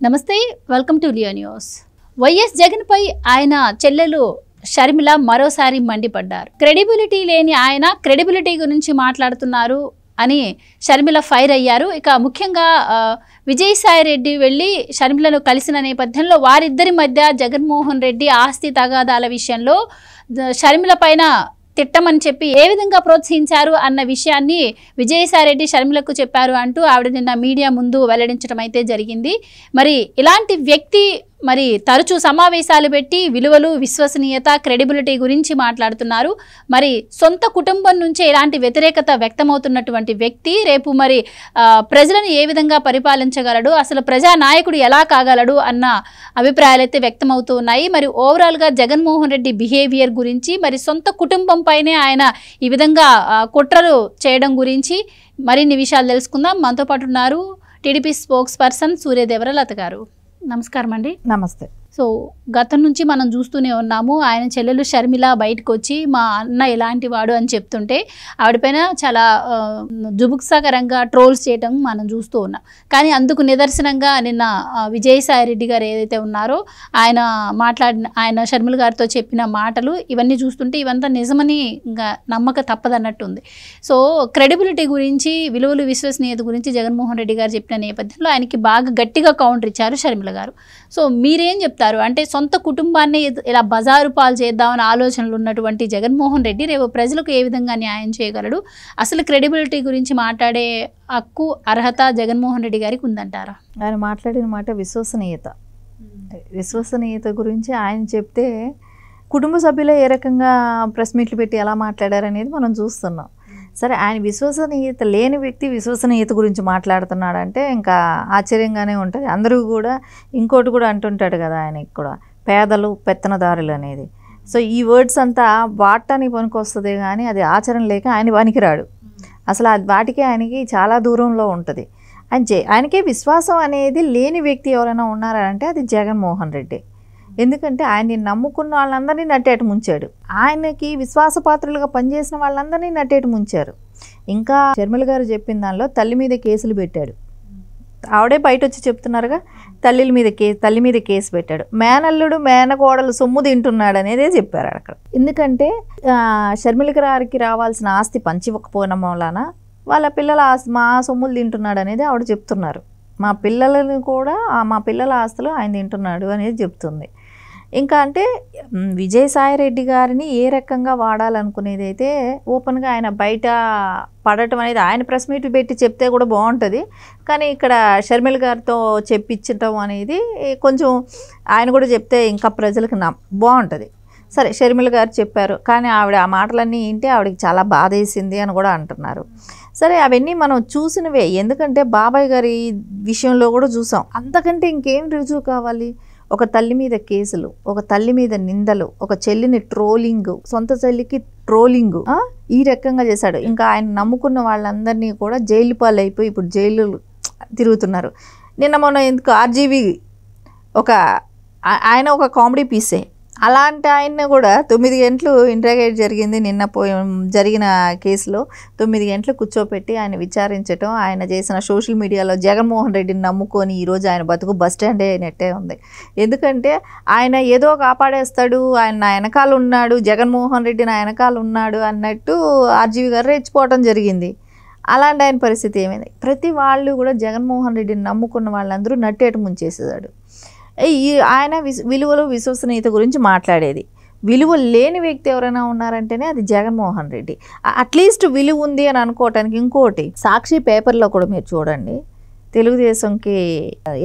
నమస్తే, welcome to Leo news. YS Jagan పై ఆయన చెల్లెలు షర్మిల మరోసారి మండిపడ్డారు. క్రెడిబిలిటీ లేని ఆయన క్రెడిబిలిటీ గురించి మాట్లాడుతున్నారు అని షర్మిల ఫైర్ అయ్యారు. ఇక ముఖ్యంగా విజయసాయి రెడ్డి వెళ్ళి షర్మిలను కలిసిన నేపథ్యంలో వారిద్దరి మధ్య జగన్మోహన్ రెడ్డి ఆస్తి తగాదాల విషయంలో షర్మిల పైన తిట్టమని చెప్పి ఏ విధంగా ప్రోత్సహించారు అన్న విషయాన్ని విజయసాయి రెడ్డి షర్మిలకు చెప్పారు అంటూ ఆవిడ నిన్న మీడియా ముందు వెల్లడించడం అయితే జరిగింది. మరి ఇలాంటి వ్యక్తి మరి తరచూ సమావేశాలు పెట్టి విలువలు, విశ్వసనీయత, క్రెడిబిలిటీ గురించి మాట్లాడుతున్నారు. మరి సొంత కుటుంబం నుంచే ఇలాంటి వ్యతిరేకత వ్యక్తమవుతున్నటువంటి వ్యక్తి రేపు మరి ప్రజలను ఏ విధంగా పరిపాలించగలడు, అసలు ప్రజానాయకుడు ఎలా కాగలడు అన్న అభిప్రాయాలు అయితే వ్యక్తమవుతూ ఉన్నాయి. మరి ఓవరాల్గా జగన్మోహన్ రెడ్డి బిహేవియర్ గురించి, మరి సొంత కుటుంబం పైనే ఆయన ఈ విధంగా కుట్రలు చేయడం గురించి మరిన్ని విషయాలు తెలుసుకుందాం. మనతో పాటు ఉన్నారు టీడీపీ స్పోక్స్ పర్సన్ సూర్యదేవరలత గారు. నమస్కారం అండి. నమస్తే. సో గతం నుంచి మనం చూస్తూనే ఉన్నాము, ఆయన చెల్లెలు షర్మిల బయటకు వచ్చి మా అన్న ఎలాంటి వాడు అని చెప్తుంటే ఆవిడపైన చాలా జుబుక్సాకరంగా ట్రోల్స్ చేయడం మనం చూస్తూ ఉన్నాం. కానీ అందుకు నిదర్శనంగా నిన్న విజయసాయి రెడ్డి గారు ఏదైతే ఉన్నారో ఆయన షర్మిల గారితో చెప్పిన మాటలు ఇవన్నీ చూస్తుంటే ఇవంతా నిజమని ఇంకా నమ్మక తప్పదన్నట్టు ఉంది. సో క్రెడిబిలిటీ గురించి, విలువలు, విశ్వసనీయత గురించి జగన్మోహన్ రెడ్డి గారు చెప్పిన నేపథ్యంలో ఆయనకి బాగా గట్టిగా కౌంటర్ ఇచ్చారు షర్మిల గారు. సో మీరేం చెప్తారు? అంటే సొంత కుటుంబాన్ని ఇలా బజారు పాలు చేద్దామని ఆలోచనలు ఉన్నటువంటి జగన్మోహన్ రెడ్డి రేపు ప్రజలకు ఏ విధంగా న్యాయం చేయగలడు? అసలు క్రెడిబిలిటీ గురించి మాట్లాడే హక్కు, అర్హత జగన్మోహన్ రెడ్డి గారికి ఉందంటారా? ఆయన మాట్లాడిన మాట విశ్వసనీయత గురించి ఆయన చెప్తే కుటుంబ సభ్యులే ఏ రకంగా ప్రెస్ మీట్లు పెట్టి ఎలా మాట్లాడారనేది మనం చూస్తున్నాం. సరే, ఆయన విశ్వసనీయత లేని వ్యక్తి విశ్వసనీయత గురించి మాట్లాడుతున్నాడంటే ఇంకా ఆశ్చర్యంగానే ఉంటుంది. అందరూ కూడా ఇంకోటి కూడా అంటుంటాడు కదా ఆయనకి కూడా, పేదలు పెత్తనదారులు అనేది. సో ఈ వర్డ్స్ అంతా వాడటానికి పనికి వస్తుంది కానీ అది ఆచరణ లేక ఆయన పనికిరాడు. అసలు వాటికి ఆయనకి చాలా దూరంలో ఉంటుంది. ఆయనకే విశ్వాసం అనేది లేని వ్యక్తి ఎవరైనా ఉన్నారంటే అది జగన్మోహన్ రెడ్డి. ఎందుకంటే ఆయన్ని నమ్ముకున్న వాళ్ళందరినీ నట్టేట ముంచాడు. ఆయనకి విశ్వాసపాత్రులుగా పనిచేసిన వాళ్ళందరినీ నట్టేట ముంచారు. ఇంకా షర్మిల గారు చెప్పిన దానిలో తల్లి మీద కేసులు పెట్టాడు. ఆవిడే బయట వచ్చి చెప్తున్నారుగా, తల్లి మీద కేసు పెట్టాడు. మేనల్లుడు మేనకోడలు సొమ్ము తింటున్నాడు అనేదే చెప్పారు అక్కడ. ఎందుకంటే షర్మిల గారికి రావాల్సిన ఆస్తి పంచివ్వకపోవడం వలన వాళ్ళ పిల్లల ఆస్తి మా సొమ్ములు తింటున్నాడు అనేది ఆవిడ చెప్తున్నారు. మా పిల్లల ఆస్తులు ఆయన తింటున్నాడు అనేది చెప్తుంది. ఇంకా అంటే విజయసాయి రెడ్డి గారిని ఏ రకంగా వాడాలనుకునేది అయితే ఓపెన్గా ఆయన బయట పడటం అనేది ఆయన ప్రెస్ మీట్ పెట్టి చెప్తే కూడా బాగుంటుంది. కానీ ఇక్కడ షర్మిల గారితో చెప్పించటం అనేది కొంచెం ఆయన కూడా చెప్తే ఇంకా ప్రజలకు బాగుంటుంది. సరే, షర్మిల గారు చెప్పారు కానీ ఆవిడ ఆ మాటలన్నీ ఏంటి ఆవిడకి చాలా బాధ వేసింది అని కూడా అంటున్నారు. సరే, అవన్నీ మనం చూసినవే. ఎందుకంటే బాబాయ్ గారి విషయంలో కూడా చూసాం. అంతకంటే ఇంకేం రుజువు కావాలి? ఒక తల్లి మీద కేసులు, ఒక తల్లి మీద నిందలు, ఒక చెల్లిని ట్రోలింగ్, సొంత చెల్లికి ట్రోలింగ్, ఈ రకంగా చేశాడు. ఇంకా ఆయన నమ్ముకున్న వాళ్ళందరినీ కూడా జైలు పాలైపోయి ఇప్పుడు జైలు తిరుగుతున్నారు. నిన్న మొన్న ఎందుకు ఆర్జీవి ఆయన ఒక కామెడీ పీసే. అలాంటి ఆయన్ని కూడా 9 గంటలు ఇంటరాగేట్ జరిగింది. నిన్న జరిగిన కేసులో 9 గంటలు కూర్చోపెట్టి ఆయన విచారించడం, ఆయన చేసిన సోషల్ మీడియాలో జగన్మోహన్ రెడ్డిని నమ్ముకొని ఈరోజు ఆయన బతుకు బస్ స్టాండే అయినట్టే ఉంది. ఎందుకంటే ఆయన ఏదో కాపాడేస్తాడు, ఆయన నా వెనకాల ఉన్నాడు, జగన్మోహన్ రెడ్డి నా వెనకాల ఉన్నాడు అన్నట్టు ఆర్జీవి గారు రెచ్చిపోవడం జరిగింది. అలాంటి ఆయన పరిస్థితి ఏమైంది? ప్రతి వాళ్ళు కూడా జగన్మోహన్ రెడ్డిని నమ్ముకున్న వాళ్ళందరూ నట్టేట ముంచేసేదాడు. ఆయన విలువలు, విశ్వసనీయత గురించి మాట్లాడేది. విలువలు లేని వ్యక్తి ఎవరైనా ఉన్నారంటేనే అది జగన్మోహన్ రెడ్డి. అట్లీస్ట్ విలువ ఉంది అని అనుకోవటానికి ఇంకోటి, సాక్షి పేపర్లో కూడా మీరు చూడండి, తెలుగుదేశంకి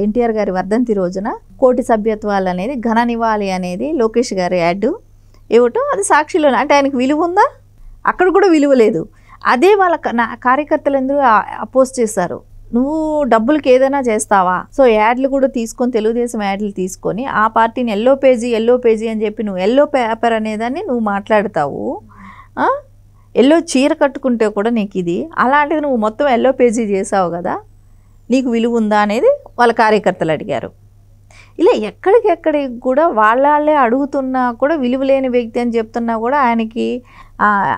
ఎన్టీఆర్ గారి వర్ధంతి రోజున కోటి సభ్యత్వాలు అనేది ఘన నివాళి అనేది లోకేష్ గారి యాడ్ ఇవ్వటం, అది సాక్షిలో. అంటే ఆయనకు విలువ ఉందా? అక్కడ కూడా విలువ లేదు. అదే వాళ్ళ కార్యకర్తలు అందరూ అపోజ్ చేశారు, నువ్వు డబ్బులకి ఏదైనా చేస్తావా? సో యాడ్లు కూడా తీసుకొని, తెలుగుదేశం యాడ్లు తీసుకొని ఆ పార్టీని ఎల్లో పేజీ అని చెప్పి నువ్వు ఎల్లో పేపర్ అనేదాన్ని నువ్వు మాట్లాడతావు. ఎల్లో చీర కట్టుకుంటే కూడా నీకు ఇది, అలాంటిది నువ్వు మొత్తం ఎల్లో పేజీ చేసావు కదా, నీకు విలువ ఉందా అనేది వాళ్ళ కార్యకర్తలు అడిగారు. ఇలా ఎక్కడికెక్కడికి కూడా వాళ్ళే అడుగుతున్నా కూడా విలువ లేని వ్యక్తి అని చెప్తున్నా కూడా ఆయనకి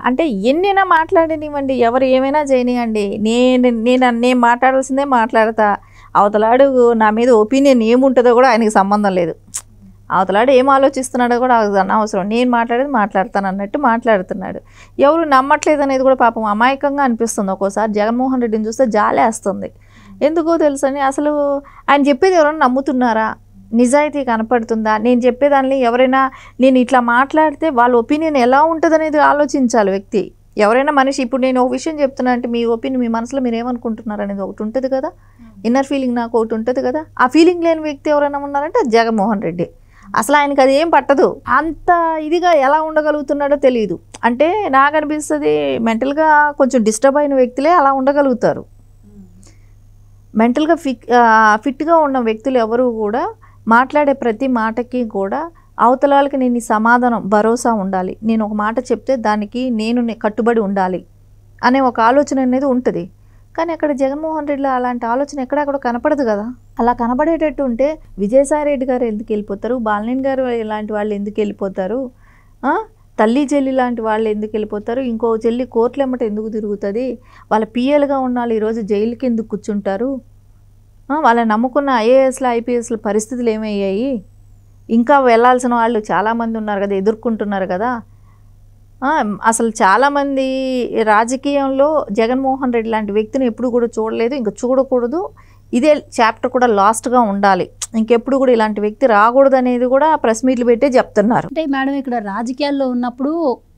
అంటే ఎన్నైనా మాట్లాడనివ్వండి, ఎవరు ఏమైనా చేయనివ్వండి, నేను మాట్లాడాల్సిందే మాట్లాడతా, అవతలాడు నా మీద ఒపీనియన్ ఏముంటుందో కూడా ఆయనకి సంబంధం లేదు. అవతలాడు ఏం ఆలోచిస్తున్నాడో కూడా అనవసరం, నేను మాట్లాడేది మాట్లాడతాను అన్నట్టు మాట్లాడుతున్నాడు. ఎవరు నమ్మట్లేదు అనేది కూడా పాపం అమాయకంగా అనిపిస్తుంది. ఒక్కోసారి జగన్మోహన్ రెడ్డిని చూస్తే జాలేస్తుంది. ఎందుకో తెలుసని, అసలు ఆయన చెప్పేది ఎవరైనా నమ్ముతున్నారా, నిజాయితీ కనపడుతుందా, నేను చెప్పేదాన్ని ఎవరైనా నేను ఇట్లా మాట్లాడితే వాళ్ళ ఒపీనియన్ ఎలా ఉంటుంది అనేది ఆలోచించాలి వ్యక్తి. ఎవరైనా మనిషి, ఇప్పుడు నేను ఒక విషయం చెప్తున్నా అంటే మీ ఒపీనియన్, మీ మనసులో మీరు ఏమనుకుంటున్నారు అనేది ఒకటి ఉంటుంది కదా, ఇన్నర్ ఫీలింగ్ నాకు ఒకటి ఉంటుంది కదా. ఆ ఫీలింగ్ లేని వ్యక్తి ఎవరైనా ఉన్నారంటే అది జగన్మోహన్ రెడ్డి. అసలు ఆయనకి అది ఏం పట్టదు. అంత ఇదిగా ఎలా ఉండగలుగుతున్నాడో తెలియదు. అంటే నాకు అనిపిస్తుంది మెంటల్గా కొంచెం డిస్టర్బ్ అయిన వ్యక్తులే అలా ఉండగలుగుతారు. మెంటల్గా ఫిట్గా ఉన్న వ్యక్తులు ఎవరు కూడా మాట్లాడే ప్రతి మాటకి కూడా అవతలాలకి నేను ఈ సమాధానం భరోసా ఉండాలి, నేను ఒక మాట చెప్తే దానికి నేను కట్టుబడి ఉండాలి అనే ఒక ఆలోచన అనేది ఉంటుంది. కానీ అక్కడ జగన్మోహన్ రెడ్డిలో అలాంటి ఆలోచన ఎక్కడక్కడ కనపడదు కదా. అలా కనపడేటట్టు ఉంటే విజయసాయి రెడ్డి గారు ఎందుకు వెళ్ళిపోతారు, బాలినేని గారు ఇలాంటి వాళ్ళు ఎందుకు వెళ్ళిపోతారు, తల్లి చెల్లి లాంటి వాళ్ళు ఎందుకు వెళ్ళిపోతారు, ఇంకో చెల్లి కోర్టులు ఎమ్మట ఎందుకు తిరుగుతుంది, వాళ్ళ పిఎల్గా ఉన్న వాళ్ళు ఈరోజు జైలుకి ఎందుకు కూర్చుంటారు, వాళ్ళని నమ్ముకున్న ఐఏఎస్లు ఐపీఎస్ల పరిస్థితులు ఏమయ్యాయి, ఇంకా వెళ్ళాల్సిన వాళ్ళు చాలామంది ఉన్నారు కదా, ఎదుర్కొంటున్నారు కదా. అసలు చాలామంది రాజకీయంలో జగన్మోహన్ రెడ్డి లాంటి వ్యక్తిని ఎప్పుడు కూడా చూడలేదు, ఇంకా చూడకూడదు. ఇదే చాప్టర్ కూడా లాస్ట్గా ఉండాలి, ఇంకెప్పుడు కూడా ఇలాంటి వ్యక్తి రాకూడదు అనేది కూడా ప్రెస్ మీట్లు పెట్టే చెప్తున్నారు. అంటే మేడం ఇక్కడ రాజకీయాల్లో ఉన్నప్పుడు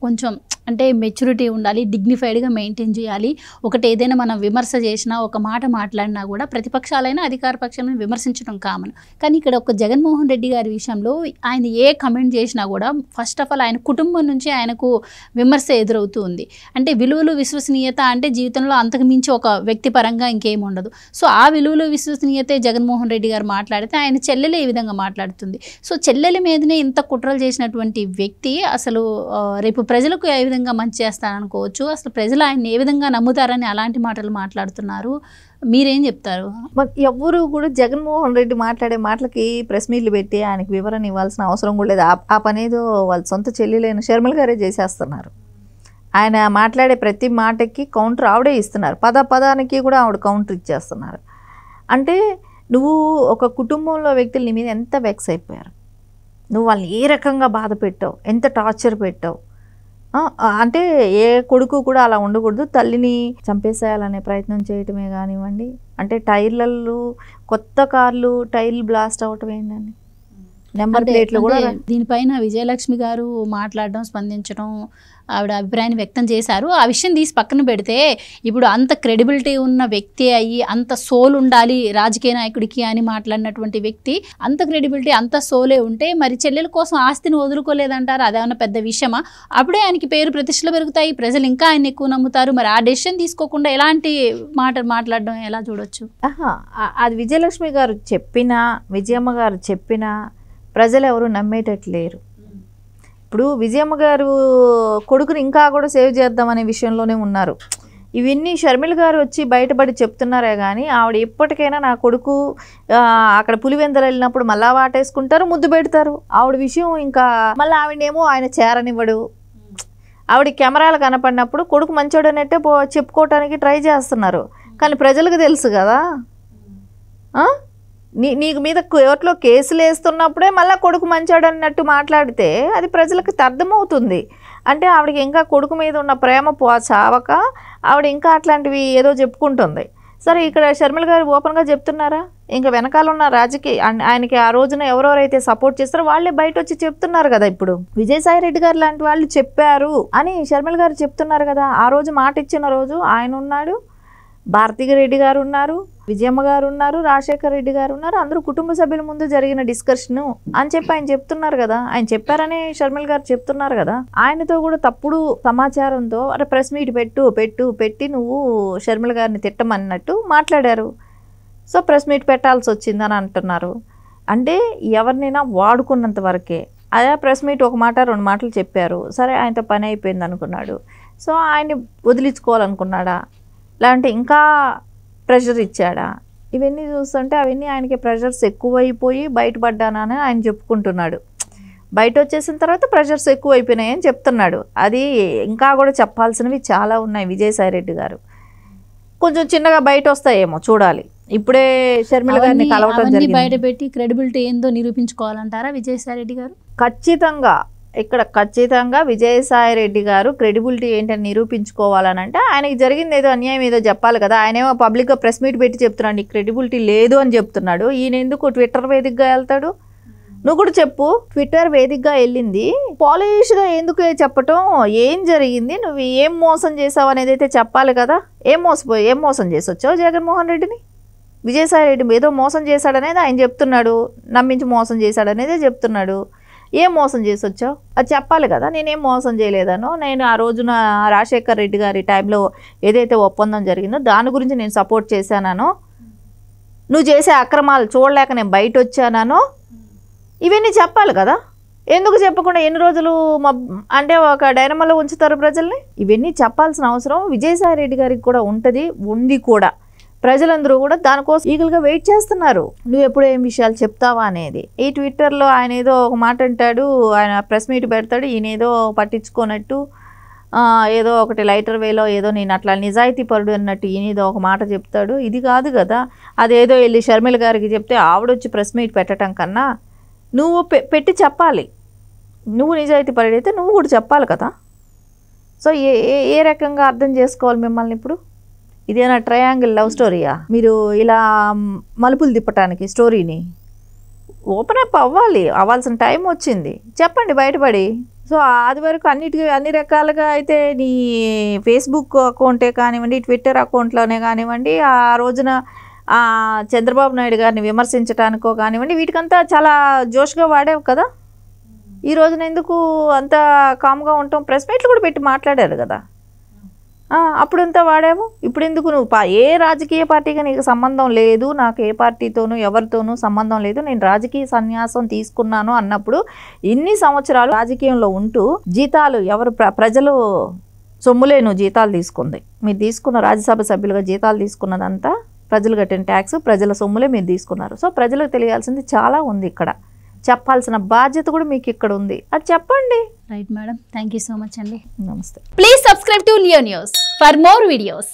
కొంచెం అంటే మెచ్యూరిటీ ఉండాలి, డిగ్నిఫైడ్గా మెయింటైన్ చేయాలి. ఒకటి ఏదైనా మనం విమర్శ చేసినా, ఒక మాట మాట్లాడినా కూడా ప్రతిపక్షాలైనా అధికార పక్షాలను విమర్శించడం కామన్. కానీ ఇక్కడ ఒక జగన్మోహన్ రెడ్డి గారి విషయంలో ఆయన ఏ కమెంట్ చేసినా కూడా ఫస్ట్ ఆఫ్ ఆల్ ఆయన కుటుంబం నుంచి ఆయనకు విమర్శ ఎదురవుతుంది. అంటే విలువలు విశ్వసనీయత అంటే జీవితంలో అంతకు మించి ఒక వ్యక్తిపరంగా ఇంకేం ఉండదు. సో ఆ విలువలు విశ్వసనీయతే జగన్మోహన్ రెడ్డి గారు మాట్లాడితే ఆయన చెల్లెలు ఏ విధంగా మాట్లాడుతుంది. సో చెల్లెల మీదనే ఇంత కుట్రలు చేసినటువంటి వ్యక్తి అసలు రేపు ప్రజలకు ఏ విధంగా మంచి చేస్తారనుకోవచ్చు, అసలు ప్రజలు ఆయన ఏ విధంగా నమ్ముతారని అలాంటి మాటలు మాట్లాడుతున్నారు. మీరేం చెప్తారు? ఎవరు కూడా జగన్మోహన్ రెడ్డి మాట్లాడే మాటలకి ప్రెస్ మీట్లు పెట్టి ఆయనకి వివరణ ఇవ్వాల్సిన అవసరం కూడా లేదు. ఆ పనేదో వాళ్ళ సొంత చెల్లెలైన షర్మిల గారే చేసేస్తున్నారు. ఆయన మాట్లాడే ప్రతి మాటకి కౌంటర్ ఆవిడే ఇస్తున్నారు, పదానికి కూడా ఆవిడ కౌంటర్ ఇచ్చేస్తున్నారు. అంటే నువ్వు ఒక కుటుంబంలో వ్యక్తులు నీ మీద ఎంత వెక్స్ అయిపోయారు, నువ్వు వాళ్ళని ఏ రకంగా బాధ పెట్టావు, ఎంత టార్చర్ పెట్టావు. అంటే ఏ కొడుకు కూడా అలా ఉండకూడదు, తల్లిని చంపేసేయాలనే ప్రయత్నం చేయటమే కానివ్వండి. అంటే టైర్లలో కొత్త కార్లు టైర్లు బ్లాస్ట్ అవటం ఏంటండి, నెంబర్ ప్లేట్లు కూడా. దీనిపైన విజయలక్ష్మి గారు మాట్లాడడం, స్పందించడం, ఆవిడ అభిప్రాయాన్ని వ్యక్తం చేశారు. ఆ విషయం తీసి పక్కన పెడితే ఇప్పుడు అంత క్రెడిబిలిటీ ఉన్న వ్యక్తి అయ్యి అంత సోల్ ఉండాలి రాజకీయ నాయకుడికి అని మాట్లాడినటువంటి వ్యక్తి, అంత క్రెడిబిలిటీ అంత సోలే ఉంటే మరి చెల్లెల కోసం ఆస్తిని వదులుకోలేదంటారు, అదేమన్నా పెద్ద విషయమా? అప్పుడే ఆయనకి పేరు ప్రతిష్టలు పెరుగుతాయి, ప్రజలు ఇంకా ఆయన ఎక్కువ నమ్ముతారు. మరి ఆ డెసిషన్ తీసుకోకుండా ఎలాంటి మాట్లాడడం ఎలా చూడొచ్చు? అది విజయలక్ష్మి గారు చెప్పినా, విజయమ్మ గారు చెప్పినా ప్రజలు ఎవరు నమ్మేటట్లేరు. ఇప్పుడు విజయమ్మ గారు కొడుకుని ఇంకా కూడా సేవ్ చేద్దామనే విషయంలోనే ఉన్నారు. ఇవన్నీ షర్మిల గారు వచ్చి బయటపడి చెప్తున్నారే కానీ ఆవిడ ఎప్పటికైనా నా కొడుకు అక్కడ పులివెందలు వెళ్ళినప్పుడు మళ్ళా వాటేసుకుంటారు, ముద్దు పెడతారు. ఆవిడ విషయం ఇంకా మళ్ళీ ఆవిడేమో ఆయన చేరనివ్వడు. ఆవిడ కెమెరాలు కనపడినప్పుడు కొడుకు మంచోడు అన్నట్టే చెప్పుకోవటానికి ట్రై చేస్తున్నారు. కానీ ప్రజలకు తెలుసు కదా, నీకు మీద కోర్టులో కేసులు వేస్తున్నప్పుడే మళ్ళీ కొడుకు మంచాడు అన్నట్టు మాట్లాడితే అది ప్రజలకు అర్థమవుతుంది. అంటే ఆవిడకి ఇంకా కొడుకు మీద ఉన్న ప్రేమ చావక ఆవిడ ఇంకా అట్లాంటివి ఏదో చెప్పుకుంటుంది. సరే ఇక్కడ షర్మిల గారు ఓపెన్గా చెప్తున్నారా? ఇంకా వెనకాల ఉన్న రాజకీయ ఆయనకి ఆ రోజున ఎవరెవరైతే సపోర్ట్ చేస్తారో వాళ్ళే బయట వచ్చి చెప్తున్నారు కదా. ఇప్పుడు విజయసాయి రెడ్డి గారు లాంటి వాళ్ళు చెప్పారు అని షర్మిల గారు చెప్తున్నారు కదా. ఆ రోజు మాట ఇచ్చిన రోజు ఆయన ఉన్నాడు, భారతీ రెడ్డి గారు ఉన్నారు, విజయమ్మ గారు ఉన్నారు, రాజశేఖర్ రెడ్డి గారు ఉన్నారు. అందరూ కుటుంబ సభ్యుల ముందు జరిగిన డిస్కషను అని చెప్పి ఆయన చెప్తున్నారు కదా. ఆయన చెప్పారని షర్మిల గారు చెప్తున్నారు కదా. ఆయనతో కూడా తప్పుడు సమాచారంతో అరే ప్రెస్ మీట్ పెట్టి నువ్వు షర్మిల గారిని తిట్టమన్నట్టు మాట్లాడారు. సో ప్రెస్ మీట్ పెట్టాల్సి వచ్చిందని అంటున్నారు. అంటే ఎవరినైనా వాడుకున్నంత వరకే. అదే ప్రెస్ మీట్ ఒక మాట రెండు మాటలు చెప్పారు, సరే ఆయనతో పని అయిపోయింది అనుకున్నాడు. సో ఆయన్ని వదిలించుకోవాలనుకున్నాడా, లేదంటే ఇంకా ప్రెషర్ ఇచ్చాడా? ఇవన్నీ చూస్తుంటే అవన్నీ ఆయనకి ప్రెషర్స్ ఎక్కువైపోయి బయటపడ్డానని ఆయన చెప్పుకుంటున్నాడు. బయట వచ్చేసిన తర్వాత ప్రెషర్స్ ఎక్కువైపోయినాయని చెప్తున్నాడు. అది ఇంకా కూడా చెప్పాల్సినవి చాలా ఉన్నాయి. విజయసాయి రెడ్డి గారు కొంచెం చిన్నగా బయట వస్తాయేమో చూడాలి. ఇప్పుడే షర్మిల గారిని కలవటం అవన్నీ జరిగింది. బయటపెట్టి క్రెడిబిలిటీ ఏందో నిరూపించుకోవాలంటారా విజయసాయి రెడ్డి గారు? ఖచ్చితంగా విజయసాయి రెడ్డి గారు క్రెడిబిలిటీ ఏంటని నిరూపించుకోవాలనంటే ఆయనకి జరిగింది ఏదో అన్యాయం ఏదో చెప్పాలి కదా. ఆయనేమో పబ్లిక్గా ప్రెస్ మీట్ పెట్టి చెప్తున్నాడు నీకు క్రెడిబిలిటీ లేదు అని చెప్తున్నాడు. ఈయన ఎందుకు ట్విట్టర్ వేదికగా వెళ్తాడు? నువ్వు కూడా చెప్పు. ట్విట్టర్ వేదికగా వెళ్ళింది పాలిష్గా ఎందుకు చెప్పటం, ఏం జరిగింది, నువ్వు ఏం మోసం చేసావు అనేది అయితే చెప్పాలి కదా. ఏం మోసం చేసి వచ్చావు జగన్మోహన్ రెడ్డిని? విజయసాయి రెడ్డి ఏదో మోసం చేశాడనేది ఆయన చెప్తున్నాడు, నమ్మించి మోసం చేశాడనేదే చెప్తున్నాడు. ఏం మోసం చేసి వచ్చావు అది చెప్పాలి కదా. నేనేం మోసం చేయలేదనో, నేను ఆ రోజున రాజశేఖర్ రెడ్డి గారి టైంలో ఏదైతే ఒప్పందం జరిగిందో దాని గురించి నేను సపోర్ట్ చేశానో, నువ్వు చేసే అక్రమాలు చూడలేక నేను బయట వచ్చానో ఇవన్నీ చెప్పాలి కదా. ఎందుకు చెప్పకుండా ఎన్ని రోజులు అంటే ఒక డైనమాలో ఉంచుతారు ప్రజల్ని? ఇవన్నీ చెప్పాల్సిన అవసరం విజయసాయి రెడ్డి గారికి కూడా ఉంది కూడా. ప్రజలందరూ కూడా దానికోసం ఈగల్గా వెయిట్ చేస్తున్నారు నువ్వు ఎప్పుడు ఏం విషయాలు చెప్తావా అనేది. ఈ ట్విట్టర్లో ఆయన ఏదో ఒక మాట అంటాడు, ఆయన ప్రెస్ మీట్ పెడతాడు, ఈయన ఏదో పట్టించుకోనట్టు ఏదో ఒకటి లైటర్ వేలో ఏదో నేను అట్లా నిజాయితీ పరుడు అన్నట్టు ఈయన ఏదో ఒక మాట చెప్తాడు. ఇది కాదు కదా. అదేదో వెళ్ళి షర్మిల గారికి చెప్తే ఆవిడొచ్చి ప్రెస్ మీట్ పెట్టడం కన్నా నువ్వు పెట్టి చెప్పాలి. నువ్వు నిజాయితీ పరుడైతే నువ్వు కూడా చెప్పాలి కదా. సో ఏ రకంగా అర్థం చేసుకోవాలి మిమ్మల్ని ఇప్పుడు? ఇదేనా ట్రయాంగిల్ లవ్ స్టోరీయా? మీరు ఇలా మలుపులు తిప్పటానికి స్టోరీని ఓపెన్ అప్ అవ్వాల్సిన టైం వచ్చింది. చెప్పండి బయటపడి. సో అది వరకు అన్ని రకాలుగా అయితే నీ ఫేస్బుక్ అకౌంటే కానివ్వండి, ట్విట్టర్ అకౌంట్లోనే కానివ్వండి, ఆ రోజున చంద్రబాబు నాయుడు గారిని విమర్శించడానికో కానివ్వండి, వీటికంతా చాలా జోష్గా వాడావు కదా. ఈ రోజున ఎందుకు అంత కామ్గా ఉంటాం? ప్రెస్ మీట్లు కూడా పెట్టి మాట్లాడారు కదా. అప్పుడంతా వాడావు. ఇప్పుడు ఎందుకు నువ్వు ఏ రాజకీయ పార్టీగా నీకు సంబంధం లేదు, నాకు ఏ పార్టీతోనూ ఎవరితోనూ సంబంధం లేదు, నేను రాజకీయ సన్యాసం తీసుకున్నాను అన్నప్పుడు ఇన్ని సంవత్సరాలు రాజకీయంలో ఉంటూ జీతాలు ప్రజలు సొమ్ములే నువ్వు జీతాలు తీసుకుంది. మీరు తీసుకున్న రాజ్యసభ సభ్యులుగా జీతాలు తీసుకున్నదంతా ప్రజలు కట్టిన ట్యాక్స్, ప్రజల సొమ్ములే మీరు తీసుకున్నారు. సో ప్రజలకు తెలియాల్సింది చాలా ఉంది. ఇక్కడ చెప్పాల్సిన బాధ్యత కూడా మీకు ఇక్కడ ఉంది. అది చెప్పండి. Right madam, thank you so much అండి. నమస్తే. Please subscribe to Leo news for more videos.